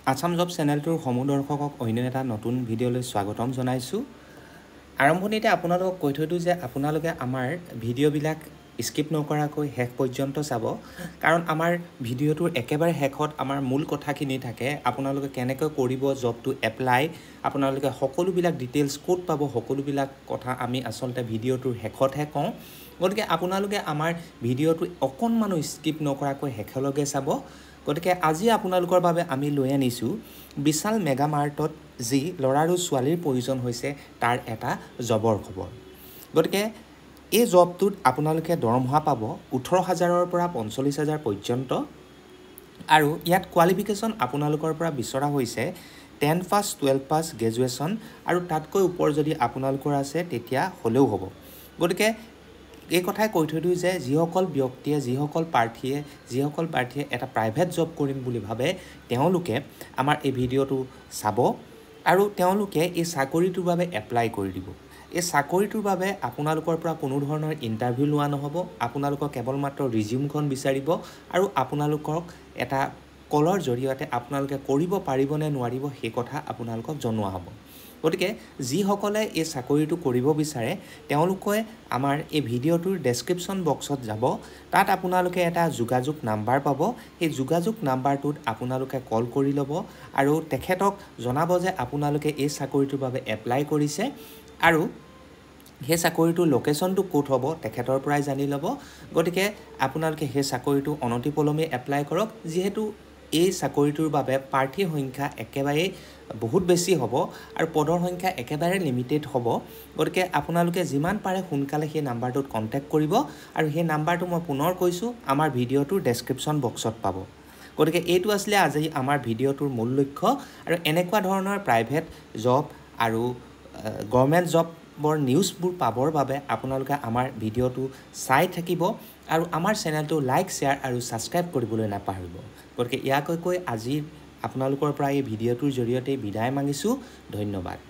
Assam job চেনেলটোৰ সমূহ দৰ্শকক অন্য এটা নতুন ভিডিঅ'লৈ স্বাগতম জনাইছোঁ। আৰম্ভণিতে আপোনালোকক কৈ থৈ দিওঁ যে আপোনালোকে আমাৰ ভিডিঅ'বিলাক স্কিপ নকৰাকৈ শেষ পৰ্যন্ত চাব, কাৰণ আমাৰ ভিডিঅ'টোৰ একেবাৰে শেষত আমাৰ মূল কথাখিনি থাকে। আপোনালোকে কেনেকৈ কৰিব জবটো এপ্লাই, আপোনালোকে সকলোবিলাক ডিটেইলছ ক'ত পাব, সকলোবিলাক কথা আমি আচলতে ভিডিঅ'টোৰ শেষতহে কওঁ। গতিকে আপোনালোকে আমাৰ ভিডিঅ'টো অকণমানো স্কিপ নকৰাকৈ শেষলৈকে চাব। গতিকে আজি আপোনালোকৰ বাবে আমি লৈ আনিছোঁ বিশাল মেগা মাৰ্টত যি ল'ৰা আৰু ছোৱালীৰ প্ৰয়োজন হৈছে তাৰ এটা জবৰ খবৰ। গতিকে এই জবটোত আপোনালোকে দৰমহা পাব 18,000ৰ পৰা 45,000 পৰ্যন্ত, আৰু ইয়াত কোৱালিফিকেশ্যন আপোনালোকৰ পৰা বিচৰা হৈছে 10 পাছ, 12 পাছ, গ্ৰেজুৱেশ্যন, আৰু তাতকৈ ওপৰ যদি আপোনালোকৰ আছে তেতিয়া হ'লেও হ'ব। গতিকে এই কথাই কৈ থৈ দিওঁ যে যিসকল ব্যক্তিয়ে যিসকল প্ৰাৰ্থীয়ে এটা প্ৰাইভেট জব কৰিম বুলি ভাবে তেওঁলোকে আমাৰ এই ভিডিঅ'টো চাব আৰু তেওঁলোকে এই চাকৰিটোৰ বাবে এপ্লাই কৰি দিব। এই চাকৰিটোৰ বাবে আপোনালোকৰ পৰা কোনো ধৰণৰ ইণ্টাৰভিউ লোৱা নহ'ব। আপোনালোকক কেৱল মাত্ৰ ৰিজিউমখন বিচাৰিব আৰু আপোনালোকক এটা কলৰ জৰিয়তে আপোনালোকে কৰিব পাৰিব নে নোৱাৰিব সেই কথা আপোনালোকক জনোৱা হ'ব। গতিকে যিসকলে এই চাকৰিটো কৰিব বিচাৰে তেওঁলোকে আমাৰ এই ভিডিঅ'টোৰ ডেছক্ৰিপশ্যন বক্সত যাব, তাত আপোনালোকে এটা যোগাযোগ নাম্বাৰ পাব। সেই যোগাযোগ নাম্বাৰটোত আপোনালোকে কল কৰি ল'ব আৰু তেখেতক জনাব যে আপোনালোকে এই চাকৰিটোৰ বাবে এপ্লাই কৰিছে আৰু সেই চাকৰিটোৰ লোকেশ্যনটো ক'ত হ'ব তেখেতৰ পৰাই জানি ল'ব। গতিকে আপোনালোকে সেই চাকৰিটো অনতিপলমে এপ্লাই কৰক, যিহেতু এই চাকৰিটোৰ বাবে প্ৰাৰ্থীৰ সংখ্যা একেবাৰে বহুত বেছি হ'ব আৰু পদৰ সংখ্যা একেবাৰে লিমিটেড হ'ব। গতিকে আপোনালোকে যিমান পাৰে সোনকালে সেই নাম্বাৰটোত কণ্টেক্ট কৰিব, আৰু সেই নাম্বাৰটো মই পুনৰ কৈছোঁ আমাৰ ভিডিঅ'টোৰ ডেছক্ৰিপশ্যন বক্সত পাব। গতিকে এইটো আছিলে আজি আমাৰ ভিডিঅ'টোৰ মূল লক্ষ্য, আৰু এনেকুৱা ধৰণৰ প্ৰাইভেট জব আৰু গভৰ্ণমেণ্ট জবৰ নিউজবোৰ পাবৰ বাবে আপোনালোকে আমাৰ ভিডিঅ'টো চাই থাকিব আৰু আমাৰ চেনেলটো লাইক, শ্বেয়াৰ আৰু ছাবস্ক্ৰাইব কৰিবলৈ নাপাহৰিব। গতিকে ইয়াকৈ কৈ আজি আপোনালোকৰ পৰা এই ভিডিঅ'টোৰ জৰিয়তে বিদায় মাগিছোঁ। ধন্যবাদ।